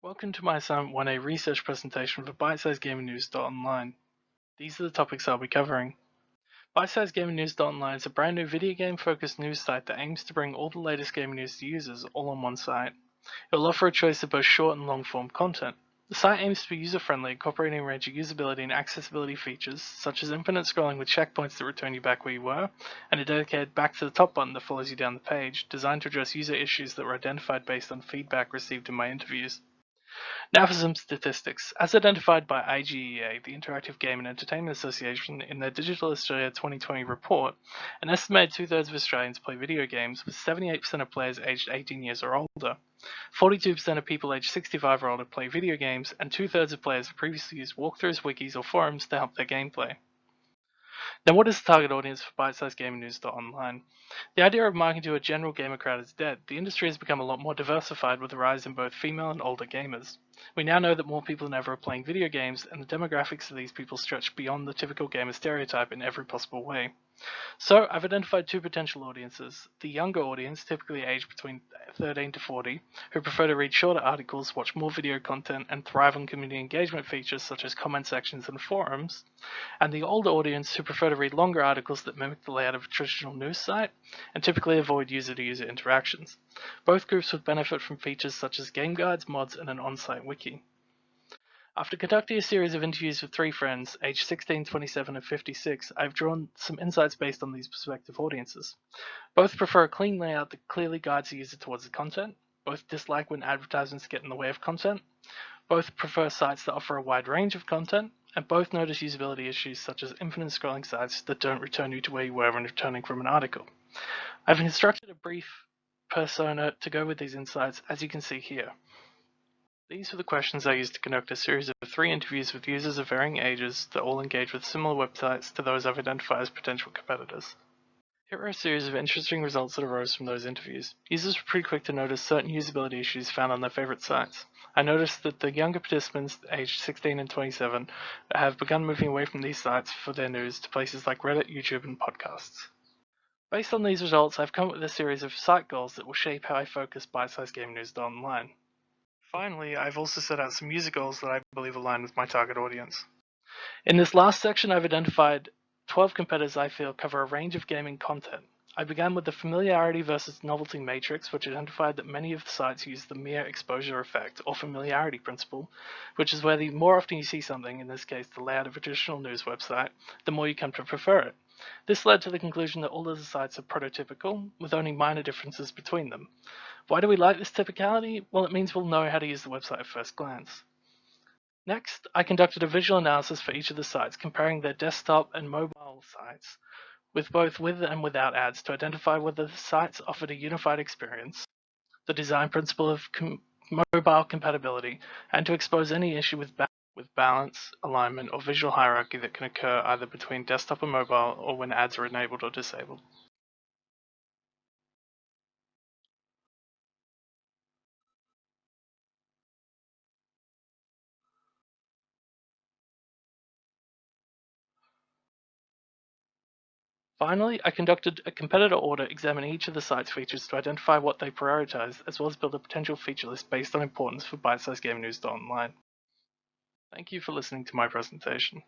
Welcome to my assignment 1A research presentation for BiteSizedGamingNews.online. These are the topics I'll be covering. BiteSizedGamingNews.online is a brand new video game focused news site that aims to bring all the latest gaming news to users all on one site. It will offer a choice of both short and long form content. The site aims to be user-friendly, incorporating a range of usability and accessibility features, such as infinite scrolling with checkpoints that return you back where you were, and a dedicated back to the top button that follows you down the page, designed to address user issues that were identified based on feedback received in my interviews. Now for some statistics. As identified by IGEA, the Interactive Game and Entertainment Association, in their Digital Australia 2020 report, an estimated two-thirds of Australians play video games, with 78% of players aged 18 years or older. 42% of people aged 65 or older play video games, and two-thirds of players have previously used walkthroughs, wikis, or forums to help their gameplay. Now, what is the target audience for BiteSizedGamingNews.online? The idea of marketing to a general gamer crowd is dead. The industry has become a lot more diversified with the rise in both female and older gamers. We now know that more people than ever are playing video games, and the demographics of these people stretch beyond the typical gamer stereotype in every possible way. So, I've identified two potential audiences. The younger audience, typically aged between 13 to 40, who prefer to read shorter articles, watch more video content, and thrive on community engagement features such as comment sections and forums, and the older audience who prefer to read longer articles that mimic the layout of a traditional news site, and typically avoid user-to-user interactions. Both groups would benefit from features such as game guides, mods, and an on-site wiki. After conducting a series of interviews with three friends, aged 16, 27, and 56, I've drawn some insights based on these prospective audiences. Both prefer a clean layout that clearly guides the user towards the content. Both dislike when advertisements get in the way of content. Both prefer sites that offer a wide range of content, and both notice usability issues such as infinite scrolling sites that don't return you to where you were when returning from an article. I've constructed a brief persona to go with these insights, as you can see here. These were the questions I used to conduct a series of 3 interviews with users of varying ages that all engage with similar websites to those I've identified as potential competitors. Here are a series of interesting results that arose from those interviews. Users were pretty quick to notice certain usability issues found on their favorite sites. I noticed that the younger participants, aged 16 and 27, have begun moving away from these sites for their news to places like Reddit, YouTube, and podcasts. Based on these results, I've come up with a series of site goals that will shape how I focus BiteSizedGamingNews.online. Finally, I've also set out some user goals that I believe align with my target audience. In this last section, I've identified 12 competitors I feel cover a range of gaming content. I began with the familiarity versus novelty matrix, which identified that many of the sites use the mere exposure effect or familiarity principle, which is where the more often you see something, in this case the layout of a traditional news website, the more you come to prefer it. This led to the conclusion that all of the sites are prototypical, with only minor differences between them. Why do we like this typicality? Well, it means we'll know how to use the website at first glance. Next, I conducted a visual analysis for each of the sites, comparing their desktop and mobile sites, with both with and without ads, to identify whether the sites offered a unified experience, the design principle of mobile compatibility, and to expose any issue with balance, alignment, or visual hierarchy that can occur either between desktop and mobile or when ads are enabled or disabled. Finally, I conducted a competitor audit examining each of the site's features to identify what they prioritize, as well as build a potential feature list based on importance for BiteSizedGamingNews.online. Thank you for listening to my presentation.